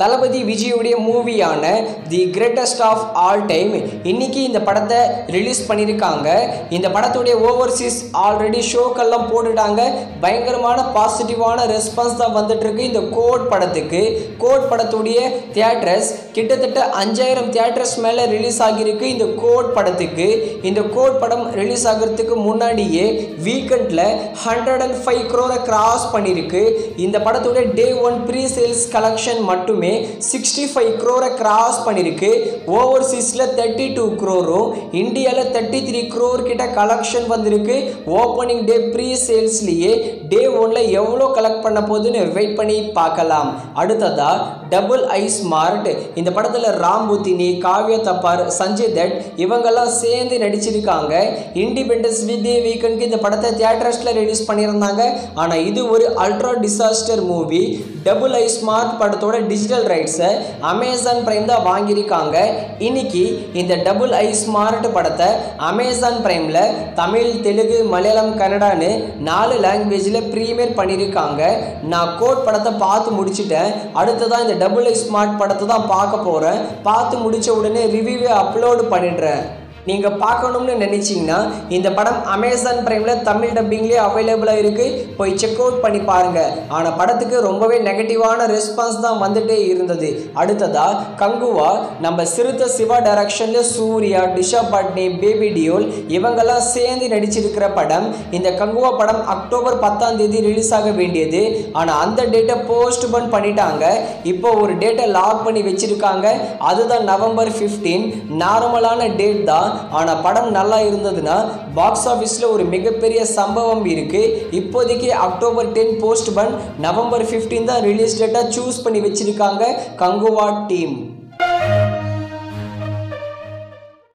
தளபதி விஜயுடைய மூவியான the greatest of all time இன்னைக்கு இந்த படத்தை ரிலீஸ் பண்ணியிருக்காங்க. இந்த படத்துடைய ஓவர்சீஸ் ஆல்ரெடி ஷோக்கெல்லாம் போட்டுட்டாங்க. பயங்கரமான பாசிட்டிவான ரெஸ்பான்ஸ் தான் வந்துட்டு இருக்கு இந்த கோட் படத்துக்கு. கோட் படத்துடைய தியேட்டர்ஸ் கிட்டத்தட்ட 5000 தியேட்டர்ஸ் மேலே ரிலீஸ் ஆகியிருக்கு இந்த கோட் படத்துக்கு. இந்த கோட் படம் ரிலீஸ் ஆகிறதுக்கு முன்னாடியே வீக்கெண்டில் 105 crore கிராஸ் பண்ணியிருக்கு. இந்த படத்துடைய டே 1 ப்ரீ சேல்ஸ் கலெக்ஷன் மட்டுமே 65 crore கிராஸ் பண்ணிருக்கு. ஓவர்சீஸ்ல 32 crore, இந்தியாவில் 33 crore கிட்ட கலெக்ஷன் வந்திருக்கு. ஓப்பனிங் டே ப்ரீ சேல்ஸ்லயே டே 1ல எவ்வளோ கலெக்ட் பண்ண போகுதுன்னு வெயிட் பண்ணி பார்க்கலாம். அடுத்ததா டபுள் ஐ ஸ்மார்ட். இந்த படத்தில் ராம்புத்தினி, காவ்யா தப்பார், சஞ்சய் தட் இவங்கெல்லாம் சேர்ந்து நடிச்சிருக்காங்க. இண்டிபெண்டன்ஸ் டே வீக்கெண்டுக்கு இந்த படத்தை தியேட்டர்ஸில் ரிலீஸ் பண்ணியிருந்தாங்க. ஆனால் இது ஒரு அல்ட்ரா டிசாஸ்டர் மூவி. டபுள் ஐ ஸ்மார்ட் படத்தோட டிஜிட்டல் ரைட்ஸை அமேசான் பிரைம் தான் வாங்கியிருக்காங்க. இன்னைக்கு இந்த டபுள் ஐ ஸ்மார்ட் படத்தை அமேசான் பிரைமில் தமிழ், தெலுங்கு, மலையாளம், கன்னடான்னு 4 லாங்குவேஜில் ப்ரீமியர் பண்ணியிருக்காங்க. நான் கோட் படத்தை பார்த்து முடிச்சுட்டேன். அடுத்ததான் இந்த டபுள் ஐ ஸ்மார்ட் படத்தை தான் பார்க்க போகிறேன். பார்த்து முடித்த உடனே ரிவ்யூவை அப்லோடு பண்ணிடுறேன். நீங்கள் பார்க்கணும்னு நினச்சிங்கன்னா இந்த படம் அமேசான் பிரைமில் தமிழ் டப்பிங்லேயே அவைலபிளாக இருக்குது. போய் செக் அவுட் பண்ணி பாருங்கள். ஆனால் படத்துக்கு ரொம்பவே நெகட்டிவான ரெஸ்பான்ஸ் தான் வந்துட்டே இருந்தது. அடுத்ததாக கங்குவா, நம்ம சிறுத்தை சிவா டைரக்ஷனில் சூர்யா, டிஷா பட்னி, பேபி டியோல் இவங்கெல்லாம் சேர்ந்து நடிச்சிருக்கிற படம். இந்த கங்குவா படம் அக்டோபர் 10 ரிலீஸ் ஆக வேண்டியது. ஆனால் அந்த டேட்டை போஸ்ட்போன் பண்ணிட்டாங்க. இப்போ ஒரு டேட்டை லாக் பண்ணி வச்சிருக்காங்க. அதுதான் நவம்பர் 15. நார்மலான டேட் தான். ஆனால் படம் நல்லா இருந்ததுன்னா பாக்ஸ் ஆஃபீஸில் ஒரு மிகப்பெரிய சம்பவம் இருக்குது. இப்போதைக்கு அக்டோபர் 10 போஸ்ட்போன், நவம்பர் 15 தான் ரிலீஸ் டேட்டாக சூஸ் பண்ணி வச்சிருக்காங்க கங்குவா டீம்.